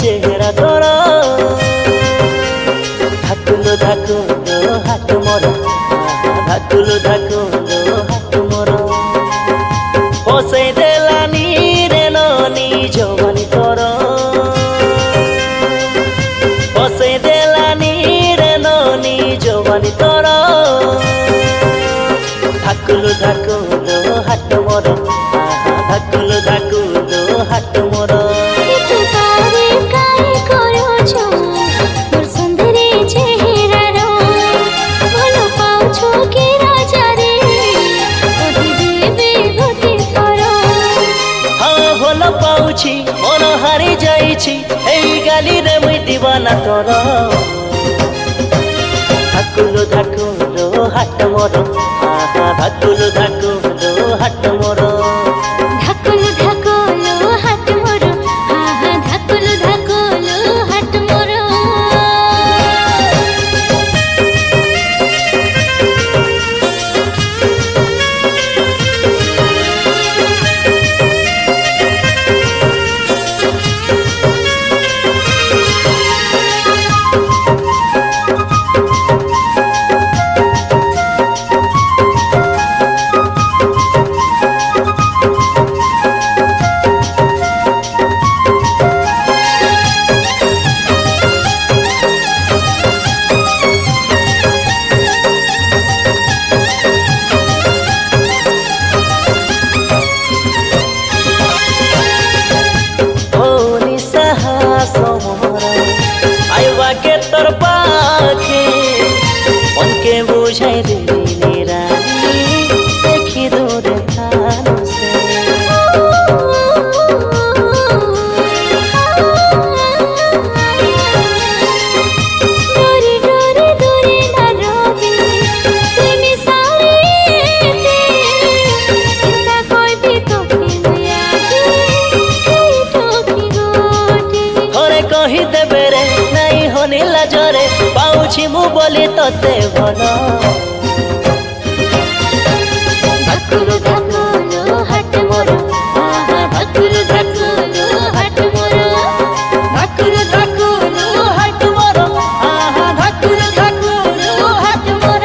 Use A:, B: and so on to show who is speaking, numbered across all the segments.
A: চেহারা তোর ধাকুলো ধাকুলো হাত মোর ধাকুলো ধাকুলো হাত মোর বসাই দেলানি রে ননি জবানি তোর বসাই দেলানি রে ননি জবানি তোর ধাকুলো ধাকুলো হাত মোর ধাকুলো ধাকুলো হাত মোর পাউছি মন হারি যাইছি এই গালি রে মুই দিবানা তোর ধাকুলো ধাকুলো হাত মোর ধাকুলো ধাকুলো হাত মোর
B: ধাকুলো ধাকুলো হাত মোর ধাকুলো ধাকুলো হাত মোর
A: आइवाके तोर पाखे उनके बुझाई दिली रानी देखी दूर थान से
B: डोरी डोरी डोरी ना रोबी तुम सारे थे इतना कोई भी तो मिलिया ठोकी गोटी
A: हरे कही देबे रे नहीं होनी लाजरे पाउछि मु बोली तोते भल
B: ধাকুলো ধাকুলো হাত মোর ধাকুলো ধাকুলো হাত মোর
A: ধাকুলো ধাকুলো হাত মোর ধাকুলো ধাকুলো হাত মোর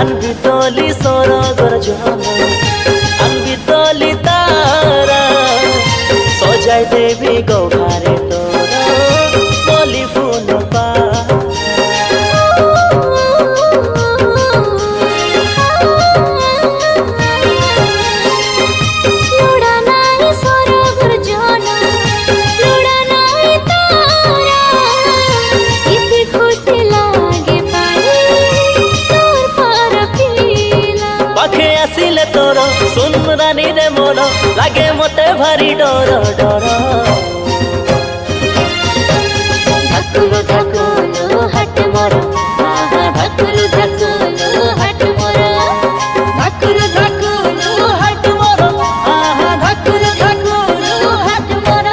A: अनबितली सरगर जन अनबितली तारा सजाई देवी गौहारे तोर बोली फूल
B: लुड़ा नाई सरगर जन लुड़ा नाई तारा इति खुशी लागे पाई तोर पर पीला
A: पाखे आसिले तोर सुन रानी रे मोर लागे मते भारी डर डर
B: ধাকুলো ধাকুলো হাত মোর ধাকুলো ধাকুলো হাত মোর
A: ধাকুলো ধাকুলো হাত মোর ধাকুলো ধাকুলো হাত মোর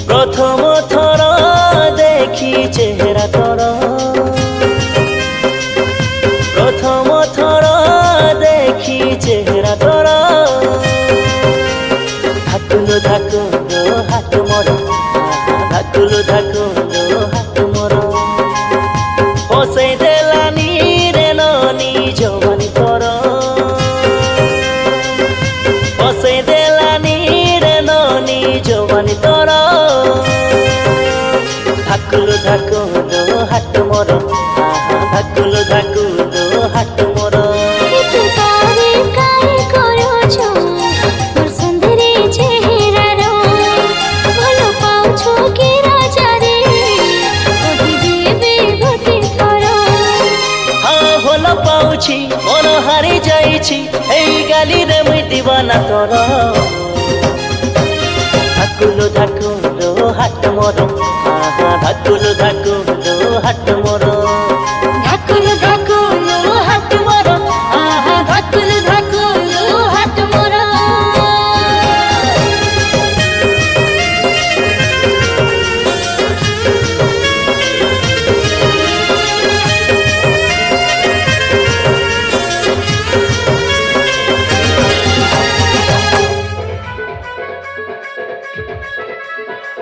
A: প্রথম থর দেখি চেহারা তোর প্রথম থর দেখি চেহারা তোর ধাকুলো ধাকুলো হাত মোর ধাকুলো ধাকুলো হাত মোর বসাই দেলানি রে ননি জবানি তোর বসাই দেলানি রে ননি জবানি তোর ধাকুলো ধাকুলো হাত মোর ধাকুলো ধাকুলো হাত মোর
B: তারে কাই করছ মোর সুন্দরী চেহারার ভালো পাউছ কি রাজা রে
A: না তোর ধাকুলো ধাকুলো হাট মর ধাকুলো ধাকুলো হাট মর